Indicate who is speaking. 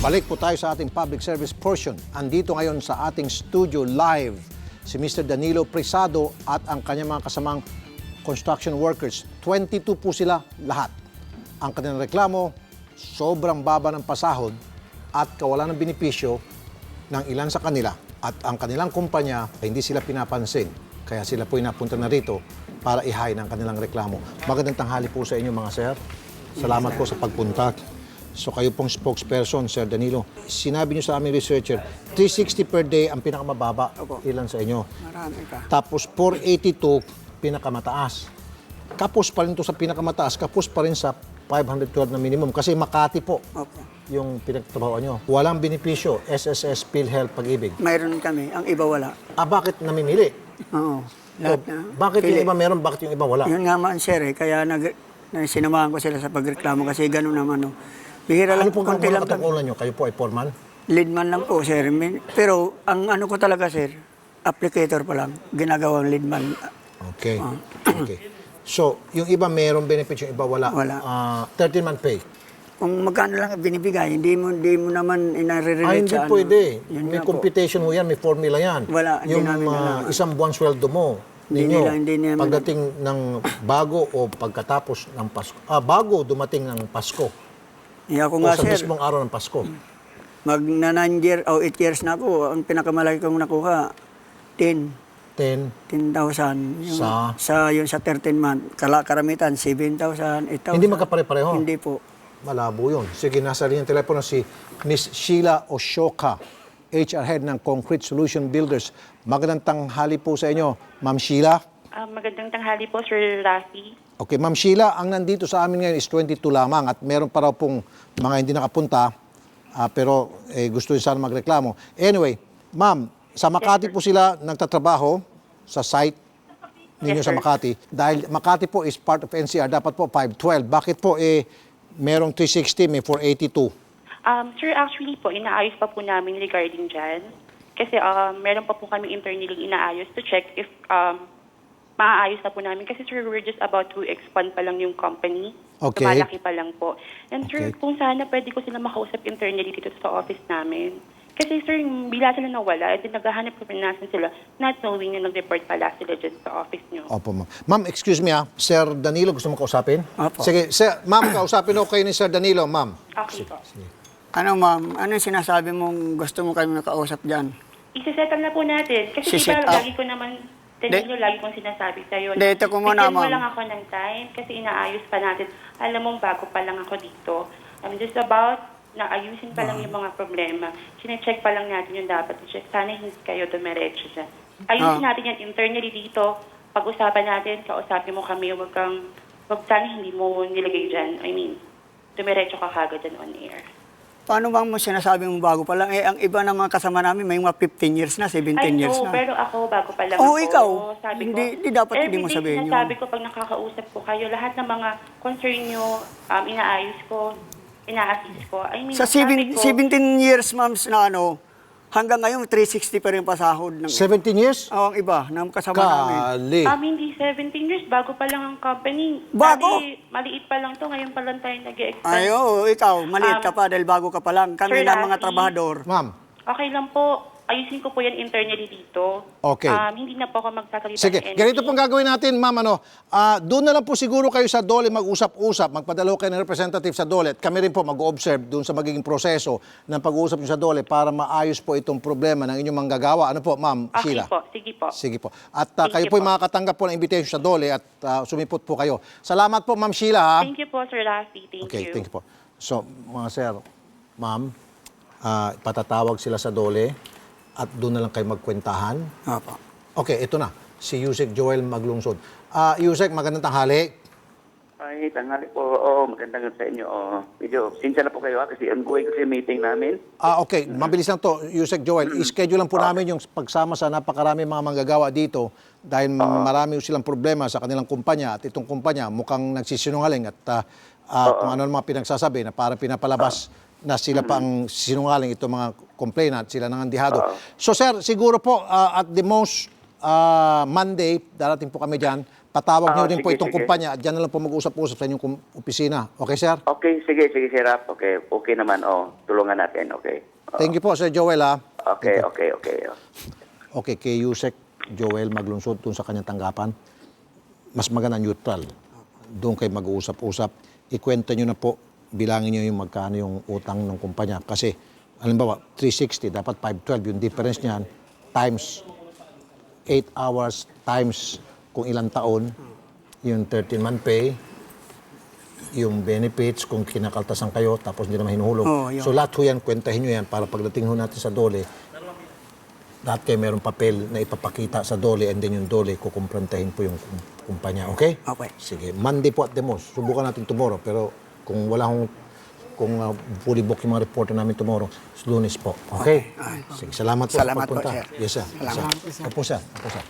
Speaker 1: Balik po tayo sa ating public service portion. Andito ngayon sa ating studio live si Mr. Danilo Prisado at ang kanyang mga kasamang construction workers. 22 po sila lahat. Ang kanilang reklamo, sobrang baba ng pasahod at kawalan ng benepisyo ng ilan sa kanila. At ang kanilang kumpanya, hindi sila pinapansin. Kaya sila po napunta na rito para ihay ng kanilang reklamo. Magandang tanghali po sa inyo mga sir. Salamat po sa pagpunta. So kayo pong spokesperson, Sir Danilo. Sinabi niyo sa aming researcher, 360 per day ang pinakamababa.
Speaker 2: Opo.
Speaker 1: Ilan sa inyo?
Speaker 2: Marami ka.
Speaker 1: Tapos 482 pinakamataas. Kapos pa rin to sa pinakamataas, kapos pa rin sa 512 na minimum. Kasi Makati po
Speaker 2: Opo.
Speaker 1: yung pinagtrabaho nyo. Walang benepisyo, SSS, PhilHealth, Pag-ibig.
Speaker 2: Mayroon kami, ang iba wala.
Speaker 1: Bakit namimili?
Speaker 2: Oo.
Speaker 1: So, bakit yung iba meron, bakit yung iba wala?
Speaker 2: Yun nga man, sir, kaya sinamahan ko sila sa pagreklamo kasi gano'n naman. Bihira lang,
Speaker 1: Ano po
Speaker 2: konti lang kami.
Speaker 1: katungkulan nyo? Kayo po ay foreman?
Speaker 2: Leadman lang po, sir. Pero ang ano ko talaga, sir, applicator pa lang. Ginagawang leadman.
Speaker 1: Okay. Okay. So, yung iba meron benefits, yung iba wala.
Speaker 2: Wala.
Speaker 1: 13-month pay.
Speaker 2: Kung magkano lang binibigay, hindi mo naman inare-relate
Speaker 1: Hindi
Speaker 2: sa ano.
Speaker 1: pwede.
Speaker 2: Yun
Speaker 1: May
Speaker 2: nga po.
Speaker 1: computation mo yan, may formula yan.
Speaker 2: Wala, hindi
Speaker 1: yung
Speaker 2: namin alam.
Speaker 1: isang buwan sweldo mo,
Speaker 2: Hindi
Speaker 1: ninyo,
Speaker 2: nila- hindi namin-
Speaker 1: pagdating ng bago o pagkatapos ng Pasko. Bago dumating ng Pasko.
Speaker 2: Ako
Speaker 1: O
Speaker 2: nga,
Speaker 1: sa
Speaker 2: sir,
Speaker 1: mismong araw ng Pasko.
Speaker 2: magna 9 year o 8 years na ako, ang pinakamalaki kong nakuha,
Speaker 1: 10.
Speaker 2: 10,000. Yung,
Speaker 1: Sa?
Speaker 2: Yung sa 13 month. Karamitan, 7,000, 8,000.
Speaker 1: Hindi magkapare-pareho?
Speaker 2: Hindi po.
Speaker 1: Malabo yun. Sige, nasa linyang telepono si Miss Sheila Oshoka, HR Head ng Concrete Solution Builders. Magandang tanghali po sa inyo, Ma'am Sheila.
Speaker 3: Magandang tanghali po, Sir Raffy.
Speaker 1: Okay, Ma'am Sheila, ang nandito sa amin ngayon is 22 lamang at meron pa raw pong mga hindi nakapunta, pero gusto nyo sana magreklamo. Anyway, Ma'am, sa Makati po sila nagtatrabaho sa site ninyo
Speaker 3: Yes,
Speaker 1: sa
Speaker 3: sir.
Speaker 1: Makati. Dahil Makati po is part of NCR, dapat po 512. Bakit po merong 360, may 482?
Speaker 3: Sir, actually po, inaayos pa po namin regarding dyan. Kasi meron pa po kami internally inaayos to check if maaayos na po namin. Kasi sir, we're just about to expand pa lang yung company.
Speaker 1: Okay.
Speaker 3: Tumalaki pa lang po. And sir,
Speaker 1: Okay.
Speaker 3: kung sana pwede ko sila makausap internally dito sa office namin. Kasi sir, bila sila nawala, at naghahanap ko nasan sila, not knowing na nag-report pala sila dyan sa office nyo.
Speaker 1: Opo, Ma'am. Ma'am, excuse me Sir Danilo, gusto mo kausapin?
Speaker 2: Opo.
Speaker 1: Sige, sir, Ma'am, kausapin ako kayo ni Sir Danilo, Ma'am.
Speaker 3: Okay po.
Speaker 2: Ano ma'am, ano yung sinasabi mong gusto mo kami makausap dyan?
Speaker 3: Isisettle na po natin. Kasi
Speaker 2: Si-set
Speaker 3: diba,
Speaker 2: up.
Speaker 3: lagi ko naman, Danilo, lagi kong sinasabi sa'yo.
Speaker 2: Hindi, ito ko muna,
Speaker 3: bigyan mo
Speaker 2: ma'am.
Speaker 3: lang ako ng time kasi inaayos pa natin. Alam mong bago pa lang ako dito. I'm just about na ayusin pa lang yung mga problema. Sine-check pa lang natin yung dapat i-check. Sana hindi kayo dumiretso dyan. Ayusin natin yan internally dito. Pag-usapan natin, kausapin mo kami. Wag sana hindi mo nilagay dyan. I mean, dumiretso ka kagad dyan on air.
Speaker 2: Paano bang mo sinasabi mong bago pa lang? Ang iba ng mga kasama namin may mga 15 years na, 17
Speaker 3: I
Speaker 2: years
Speaker 3: know,
Speaker 2: na.
Speaker 3: pero ako, bago pa lang
Speaker 2: Oo,
Speaker 3: ako.
Speaker 2: ikaw.
Speaker 3: Sabi
Speaker 2: Hindi dapat hindi mo sabihin yun.
Speaker 3: Sinasabi ko pag nakakausap ko kayo, lahat ng mga concern nyo, inaayos ko, ina-assist ko. I mean,
Speaker 2: Sa
Speaker 3: sabi ko,
Speaker 2: 17 years, ma'am, na ano, hanggang ngayon 360 pa rin pasahod ng
Speaker 1: 17 years?
Speaker 2: ang iba ng kasama namin.
Speaker 1: Kali.
Speaker 3: hindi 17 years, bago pa lang ang company.
Speaker 2: Bago?
Speaker 3: Dati, maliit pa lang to, ngayon pa lang tayo nag-expand.
Speaker 2: Ayo, ikaw, maliit ka pa dahil bago ka pa lang. Kami
Speaker 3: Sir
Speaker 2: na mga
Speaker 3: Raffy.
Speaker 2: trabahador.
Speaker 1: Ma'am,
Speaker 3: Okay lang po, ayusin ko po yan internally dito.
Speaker 1: Okay.
Speaker 3: Hindi na po ako magsasalita
Speaker 1: sige,
Speaker 3: ng
Speaker 1: ganito
Speaker 3: anything.
Speaker 1: pong gagawin natin, Ma'am. Doon na lang po siguro kayo sa DOLE mag-usap-usap, magpadalo kayo ng representative sa DOLE at kami rin po mag-observe doon sa magiging proseso ng pag-uusap nyo sa DOLE para maayos po itong problema ng inyong manggagawa. Ano po, Ma'am
Speaker 3: Okay
Speaker 1: Sheila?
Speaker 3: po, sige po.
Speaker 1: Sige po. At
Speaker 3: Thank
Speaker 1: kayo
Speaker 3: you
Speaker 1: po
Speaker 3: po.
Speaker 1: makakatanggap po ng invitation sa DOLE at sumipot po kayo. Salamat po, Ma'am Sheila. Ha?
Speaker 3: Thank you po, Sir Raffy. Thank
Speaker 1: Okay,
Speaker 3: you.
Speaker 1: thank you po. So, mga sir, Ma'am, patatawag sila sa DOLE at doon na lang kayo magkwentahan.
Speaker 2: Opo.
Speaker 1: Okay, ito na. Si Yusek Joel Maglungsod. Yusek, magandang tanghali.
Speaker 4: Ay, tanghali po. Oo, magandang sa inyo. Medyo, sinsya na po kayo kasi ongoing kasi meeting namin.
Speaker 1: Okay, mabilis lang to, Yusek Joel. I-schedule lang po namin yung pagsama sa napakarami mga manggagawa dito dahil marami silang problema sa kanilang kumpanya at itong kumpanya mukhang nagsisinungaling at kung ano mga pinagsasabi na parang pinapalabas na sila pang sinungaling itong mga complainant, sila nangandihado. So sir, siguro po at the most Monday, darating po kami dyan patawag niyo rin po
Speaker 4: sige,
Speaker 1: itong
Speaker 4: sige.
Speaker 1: kumpanya at dyan na lang po mag-usap-usap sa inyong opisina. Okay, sir?
Speaker 4: Okay, sige, Rap. Okay naman, tulungan natin, okay.
Speaker 1: Thank you po, Sir Joel, ha?
Speaker 4: Okay.
Speaker 1: Okay, kay Yusek Joel maglunsod dun sa kanyang tanggapan. Mas maganda neutral. Doon kayo mag-uusap-usap. Ikwenta nyo na po, bilangin nyo yung magkano yung utang ng kumpanya. Kasi, halimbawa, 360, dapat 512. Yung difference niyan, times 8 hours, times kung ilang taon, yung 13-month pay, yung benefits, kung kinakaltasan kayo, tapos hindi naman hinuhulog.
Speaker 2: Oh, yun.
Speaker 1: So lahat ho yan, kwentahin nyo yan para pagdating ho natin sa dole, lahat kayo mayroong papel na ipapakita sa dole and then yung dole, kukumprantahin po yung kumpanya. Okay?
Speaker 2: Okay.
Speaker 1: Sige. Monday po at the most. Subukan natin tomorrow. Pero kung wala hong fully book yung mga reporter namin tomorrow, Lunes po. Okay? Sige. Salamat po.
Speaker 2: Salamat po,
Speaker 1: pagpunta.
Speaker 2: sir.
Speaker 1: Yes, sir.
Speaker 2: Salamat.
Speaker 1: Opo, sir. Opo, sir.